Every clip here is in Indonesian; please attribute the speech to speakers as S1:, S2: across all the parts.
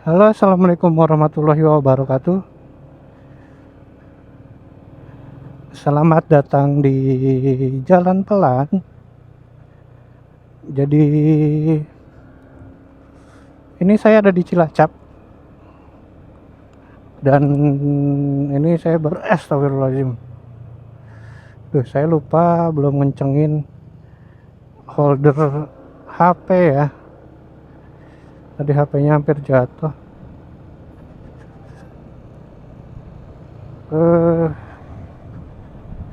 S1: Halo, assalamualaikum warahmatullahi wabarakatuh. Selamat datang di Jalan Pelan. Jadi ini saya ada di Cilacap dan ini saya astagfirullahaladzim. Saya lupa belum ngencengin holder HP ya. Tadi HP-nya hampir jatuh.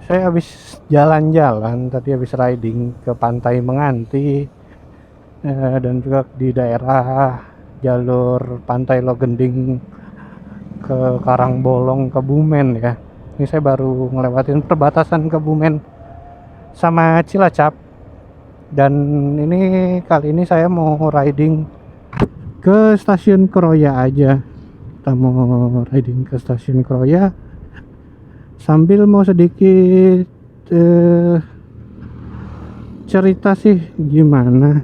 S1: Saya habis jalan-jalan, tadi habis riding ke Pantai Menganti dan juga di daerah jalur Pantai Logending ke Karangbolong, Kebumen ya. Ini saya baru ngelewatin perbatasan Kebumen sama Cilacap. Dan kali ini saya mau riding ke stasiun Kroya aja. Kita mau riding ke stasiun Kroya sambil mau sedikit cerita sih gimana.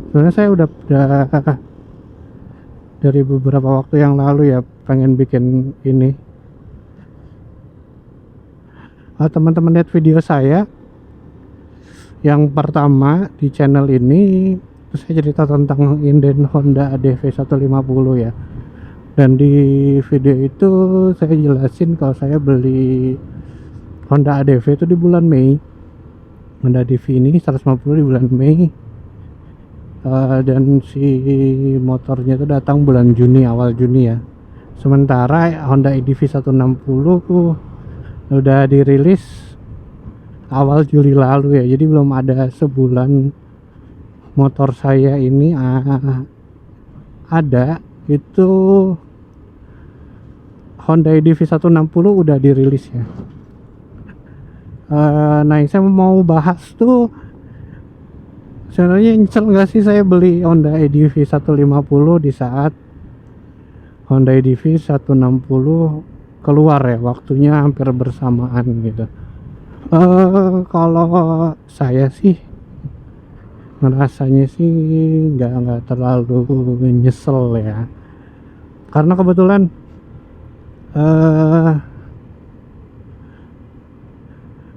S1: Sebenarnya saya udah dari beberapa waktu yang lalu ya pengen bikin ini. Teman-teman lihat video saya yang pertama di channel ini, saya cerita tentang inden Honda ADV 150 ya. Dan di video itu saya jelasin kalau saya beli Honda ADV itu di bulan Mei. Honda ADV ini 150 di bulan Mei. Dan si motornya itu datang bulan Juni, awal Juni ya. Sementara Honda ADV 160 udah dirilis awal Juli lalu ya. Jadi belum ada sebulan motor saya ini ada. Itu Honda EDV 160 udah dirilis ya. Nah, saya mau bahas tuh sebenarnya nyesel nggak sih saya beli Honda EDV 150 di saat Honda EDV 160 keluar ya, waktunya hampir bersamaan gitu. Kalau saya sih ngerasanya sih nggak terlalu nyesel ya, karena kebetulan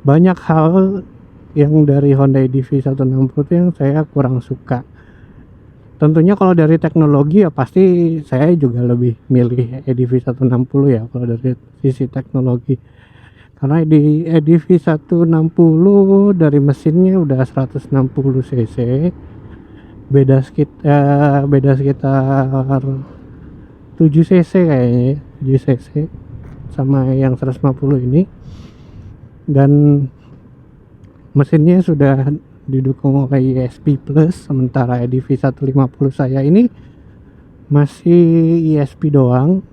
S1: banyak hal yang dari Honda EDV 160 itu yang saya kurang suka. Tentunya kalau dari teknologi ya pasti saya juga lebih milih EDV 160 ya kalau dari sisi teknologi. Karena di EDV 160 dari mesinnya udah 160 cc, beda sekitar 7 cc kayaknya, 7 cc sama yang 150 ini. Dan mesinnya sudah didukung oleh ESP Plus, sementara EDV 150 saya ini masih ESP doang.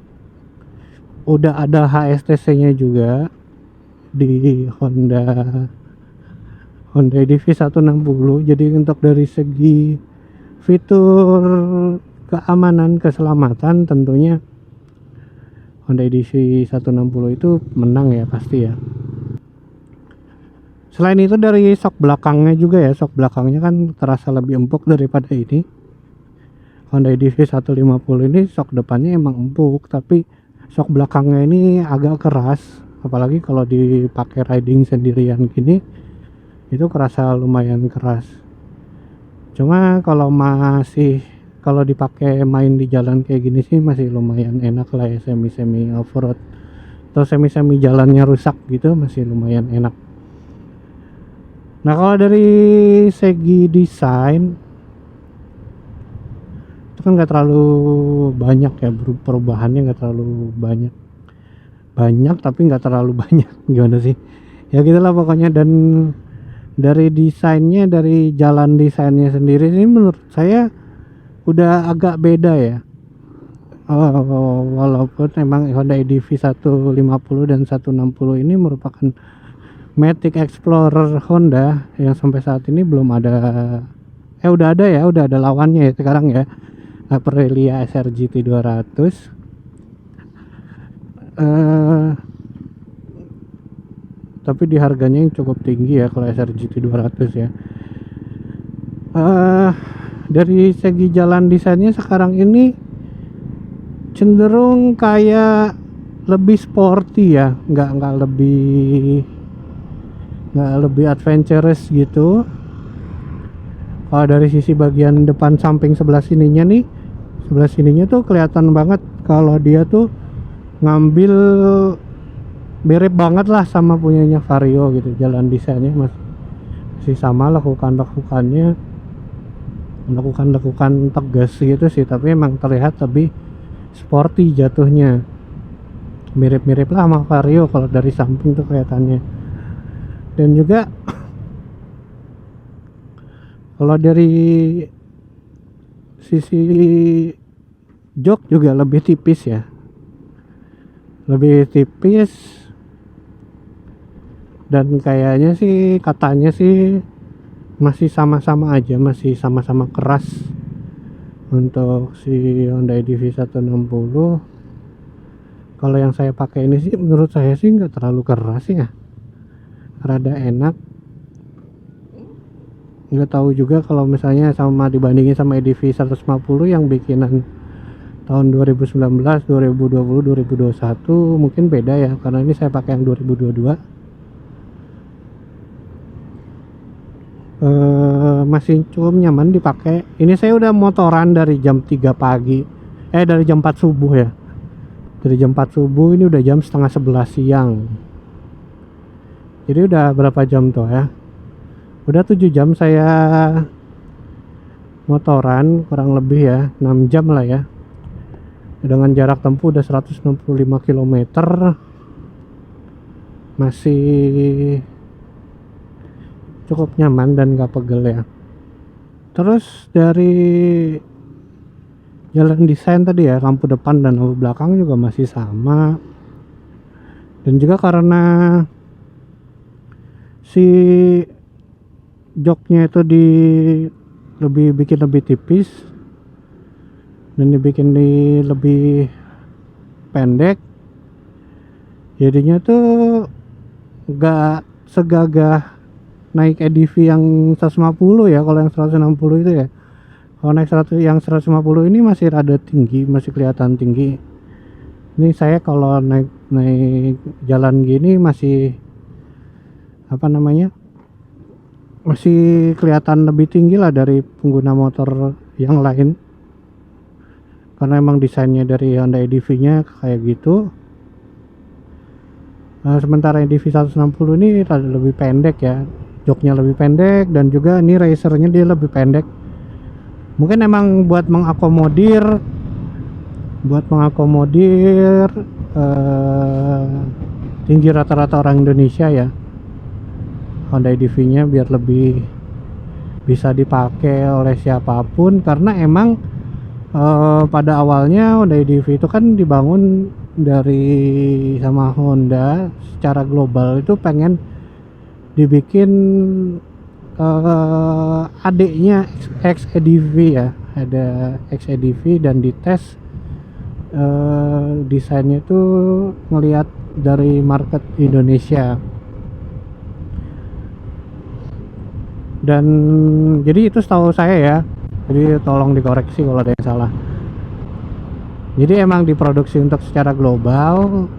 S1: Udah ada HSTC nya juga di Honda EDV 160. Jadi untuk dari segi fitur keamanan, keselamatan, tentunya Honda EDV 160 itu menang ya pasti ya. Selain itu dari sok belakangnya juga ya, sok belakangnya kan terasa lebih empuk daripada ini. Honda EDV 150 ini sok depannya emang empuk, tapi sok belakangnya ini agak keras. Apalagi kalau dipakai riding sendirian gini, itu kerasa lumayan keras. Cuma kalau dipakai main di jalan kayak gini sih masih lumayan enak lah ya, semi off-road atau semi jalannya rusak gitu masih lumayan enak. Nah, kalau dari segi desain itu kan nggak terlalu banyak ya, perubahannya nggak terlalu banyak tapi nggak terlalu banyak, gimana sih ya gitulah pokoknya. Dan dari desainnya, dari jalan desainnya sendiri ini menurut saya udah agak beda ya. Walaupun memang Honda EDV 150 dan 160 ini merupakan Matic Explorer Honda yang sampai saat ini belum ada, udah ada lawannya ya sekarang ya, Aprilia SRGT 200. Tapi di harganya yang cukup tinggi ya kalau SRGT 200 ya. dari segi jalan desainnya sekarang ini cenderung kayak lebih sporty ya, nggak lebih adventurous gitu. Kalau dari sisi bagian depan samping sebelah sininya tuh kelihatan banget kalau dia tuh ngambil mirip banget lah sama punyanya Vario gitu. Jalan desainnya masih sama, lakukan tegas gitu sih, tapi emang terlihat lebih sporty jatuhnya. Mirip-mirip lah sama Vario kalau dari samping tuh kelihatannya. Dan juga kalau dari sisi jok juga lebih tipis ya, dan kayaknya sih, katanya sih masih sama-sama aja, masih sama-sama keras untuk si Honda EDV 160. Kalau yang saya pakai ini sih menurut saya sih nggak terlalu keras ya, rada enak. Nggak tahu juga kalau misalnya sama dibandingin sama EDV 150 yang bikinan tahun 2019, 2020, 2021 mungkin beda ya, karena ini saya pakai yang 2022. Masih cukup nyaman dipakai. Ini saya udah motoran dari jam 3 pagi, dari jam 4 subuh ya. Dari jam 4 subuh ini udah jam setengah 11 siang. Jadi udah berapa jam tuh ya? Udah 7 jam saya motoran, kurang lebih ya 6 jam lah ya, dengan jarak tempuh udah 165 km. Masih cukup nyaman dan gak pegel ya. Terus dari jalan desain tadi ya, lampu depan dan lampu belakang juga masih sama. Dan juga karena si joknya itu bikin lebih tipis dan dibikin lebih pendek, jadinya tuh gak segagah naik EDV yang 150 ya. Kalau yang 160 itu ya, kalau naik 150 ini masih rada tinggi, masih kelihatan tinggi. Ini saya kalau naik jalan gini masih masih kelihatan lebih tinggi lah dari pengguna motor yang lain, karena emang desainnya dari Honda EDV nya kayak gitu. Sementara EDV 160 ini lebih pendek ya, joknya lebih pendek, dan juga ini racernya dia lebih pendek. Mungkin emang buat mengakomodir tinggi rata-rata orang Indonesia ya, Honda EDV nya biar lebih bisa dipakai oleh siapapun. Karena emang pada awalnya Honda EDV itu kan dibangun sama Honda secara global, itu pengen dibikin adiknya XEDV ya, ada XEDV, dan dites desainnya itu ngelihat dari market Indonesia. Dan jadi itu setahu saya ya, jadi tolong dikoreksi kalau ada yang salah. Jadi emang diproduksi untuk secara global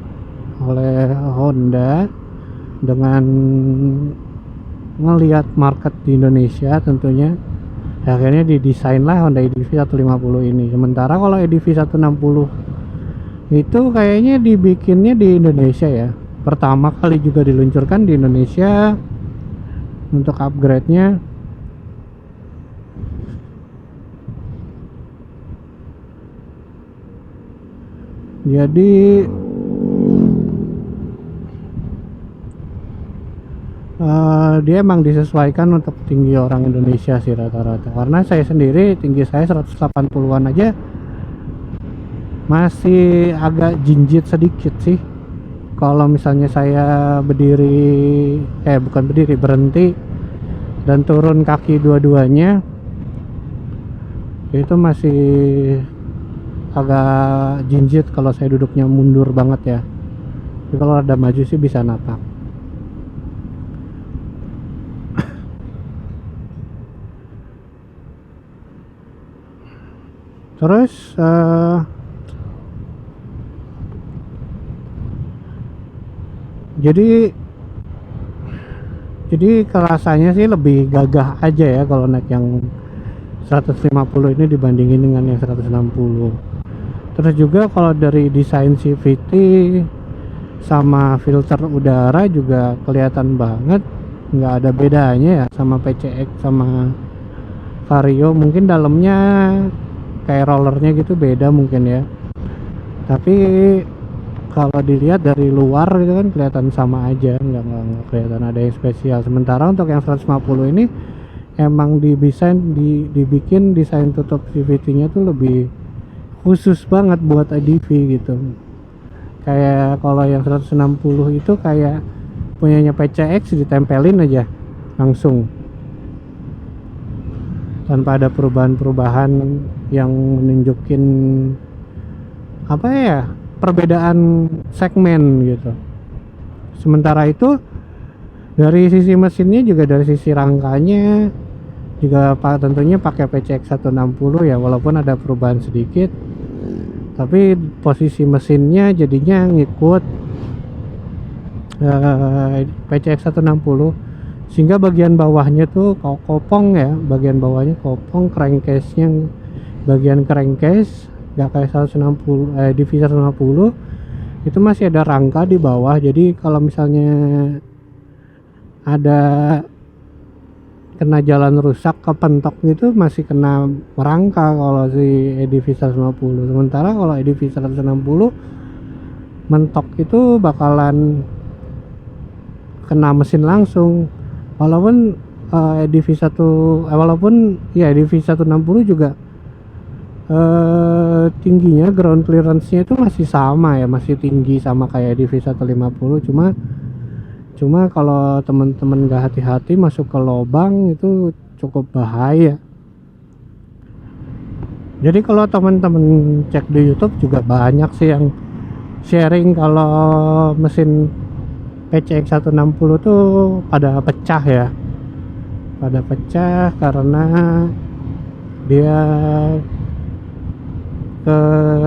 S1: oleh Honda dengan ngelihat market di Indonesia tentunya. Akhirnya didesain lah Honda EDV 150 ini. Sementara kalau EDV 160 itu kayaknya dibikinnya di Indonesia ya, pertama kali juga diluncurkan di Indonesia untuk upgrade-nya. Jadi dia emang disesuaikan untuk tinggi orang Indonesia sih rata-rata. Karena saya sendiri tinggi saya 180-an aja masih agak jinjit sedikit sih. Kalau misalnya saya berhenti dan turun kaki dua-duanya, itu masih agak jinjit kalau saya duduknya mundur banget ya. Tapi kalau ada maju sih bisa napak. Terus jadi kerasanya sih lebih gagah aja ya kalau naik yang 150 ini dibandingin dengan yang 160. Terus juga kalau dari desain CVT sama filter udara juga kelihatan banget nggak ada bedanya ya sama PCX sama Vario. Mungkin dalamnya kayak rollernya gitu beda mungkin ya, tapi kalau dilihat dari luar gitu kan kelihatan sama aja, nggak kelihatan ada yang spesial. Sementara untuk yang 150 ini emang dibikin desain tutup CVT nya tuh lebih khusus banget buat ADV gitu. Kayak kalau yang 160 itu kayak punyanya PCX ditempelin aja langsung tanpa ada perubahan-perubahan yang menunjukin apa ya, perbedaan segmen gitu. Sementara itu dari sisi mesinnya juga dari sisi rangkanya juga tentunya pakai PCX 160 ya, walaupun ada perubahan sedikit, tapi posisi mesinnya jadinya ngikut PCX 160, sehingga bagian bawahnya tuh kopong ya, bagian bawahnya kopong, crankcase-nya bagian crankcase nggak kayak 160 Divi 150 itu masih ada rangka di bawah. Jadi kalau misalnya ada kena jalan rusak kepentok gitu masih kena rangka kalau si EDV 150. Sementara kalau EDV 160 mentok itu bakalan kena mesin langsung. Walaupun EDV 160 juga tingginya ground clearance-nya itu masih sama ya, masih tinggi sama kayak EDV 150. Cuma kalau teman-teman gak hati-hati masuk ke lubang itu cukup bahaya. Jadi kalau teman-teman cek di YouTube juga banyak sih yang sharing kalau mesin PCX 160 tuh pada pecah ya, pada pecah karena dia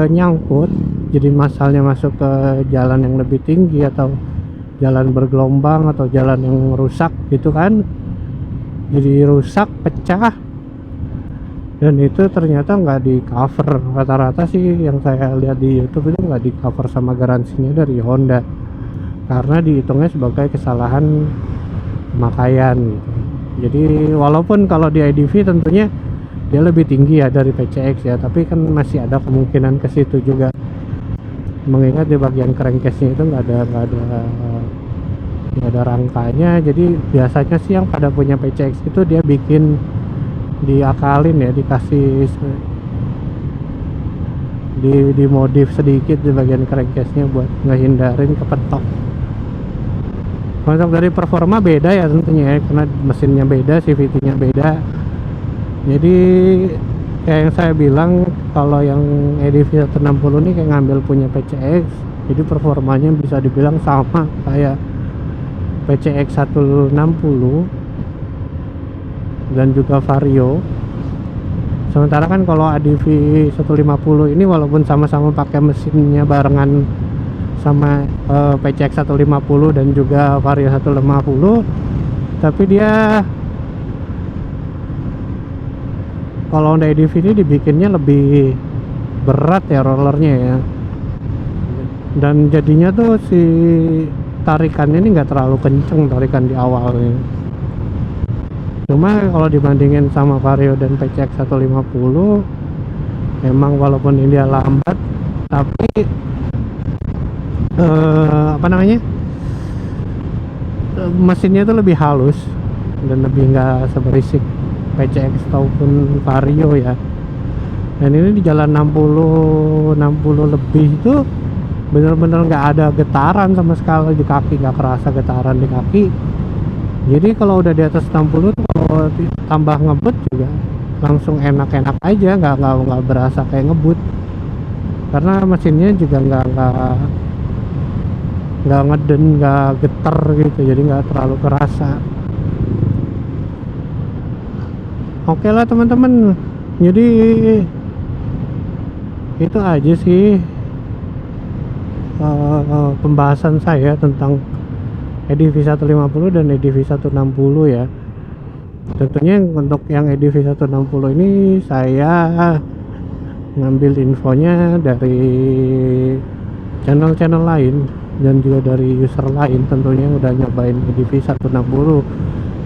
S1: nyangkut, jadi masalahnya masuk ke jalan yang lebih tinggi atau jalan bergelombang atau jalan yang rusak gitu kan, jadi rusak, pecah, dan itu ternyata nggak di cover. Rata-rata sih yang saya lihat di YouTube itu nggak di cover sama garansinya dari Honda karena dihitungnya sebagai kesalahan pemakaian gitu. Jadi walaupun kalau di IDV tentunya dia lebih tinggi ya dari PCX ya, tapi kan masih ada kemungkinan ke situ juga, mengingat di bagian crankcase-nya itu nggak ada rangkanya. Jadi biasanya sih yang pada punya PCX itu dia bikin diakalin ya, dikasih dimodif sedikit di bagian crankcase-nya buat ngehindarin kepentok. Untuk dari performa beda ya tentunya ya, karena mesinnya beda, CVT-nya beda. Jadi kayak yang saya bilang, kalau yang EDV 160 ini kayak ngambil punya PCX, jadi performanya bisa dibilang sama kayak PCX 160 dan juga Vario. Sementara kan kalau ADV 150 ini walaupun sama-sama pakai mesinnya barengan sama PCX 150 dan juga Vario 150, tapi dia kalau Honda EDV ini dibikinnya lebih berat ya rollernya ya, dan jadinya tuh si tarikannya ini nggak terlalu kenceng, tarikan di awalnya. Cuma kalau dibandingin sama Vario dan PCX 150 emang walaupun ini dia lambat, tapi mesinnya itu lebih halus dan lebih nggak seberisik PCX ataupun Vario ya. Dan ini di jalan 60 lebih itu bener-bener nggak ada getaran sama sekali di kaki, nggak kerasa getaran di kaki. Jadi kalau udah di atas 60 tuh kalau tambah ngebut juga langsung enak-enak aja, nggak berasa kayak ngebut karena mesinnya juga nggak ngeden, nggak geter gitu, jadi nggak terlalu kerasa. Oke lah teman-teman, jadi Itu aja sih pembahasan saya tentang EDV 150 dan EDV 160 ya. Tentunya untuk yang EDV 160 ini saya ngambil infonya dari channel-channel lain dan juga dari user lain tentunya yang udah nyobain EDV 160,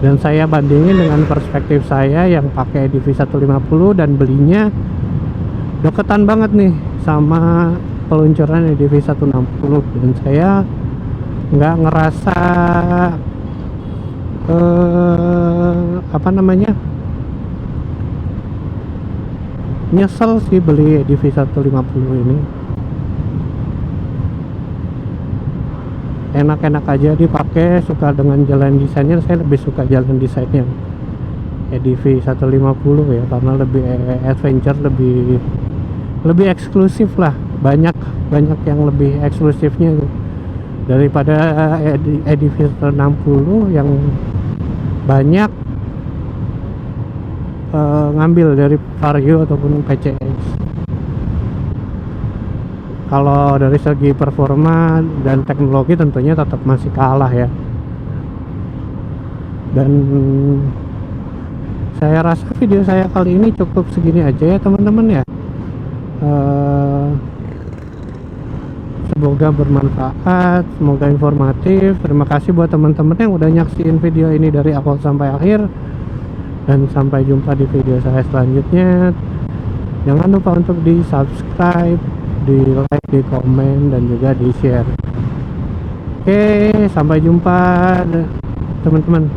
S1: dan saya bandingin dengan perspektif saya yang pakai EDV 150 dan belinya deketan banget nih sama peluncuran EDV 160, dan saya nggak ngerasa apa namanya, nyesel sih beli EDV 150 ini. Enak-enak aja dipakai, suka dengan jalan desainnya. Saya lebih suka jalan desainnya EDV 150 ya, karena lebih adventure, lebih eksklusif lah, banyak yang lebih eksklusifnya daripada EDV 160 yang banyak ngambil dari Vario ataupun PCX. Kalau dari segi performa dan teknologi tentunya tetap masih kalah ya. Dan saya rasa video saya kali ini cukup segini aja ya teman-teman ya. Semoga bermanfaat, semoga informatif. Terima kasih buat teman-teman yang udah nyaksiin video ini dari awal sampai akhir, dan sampai jumpa di video saya selanjutnya. Jangan lupa untuk di subscribe, di like, di komen, dan juga di share. Oke, sampai jumpa teman-teman.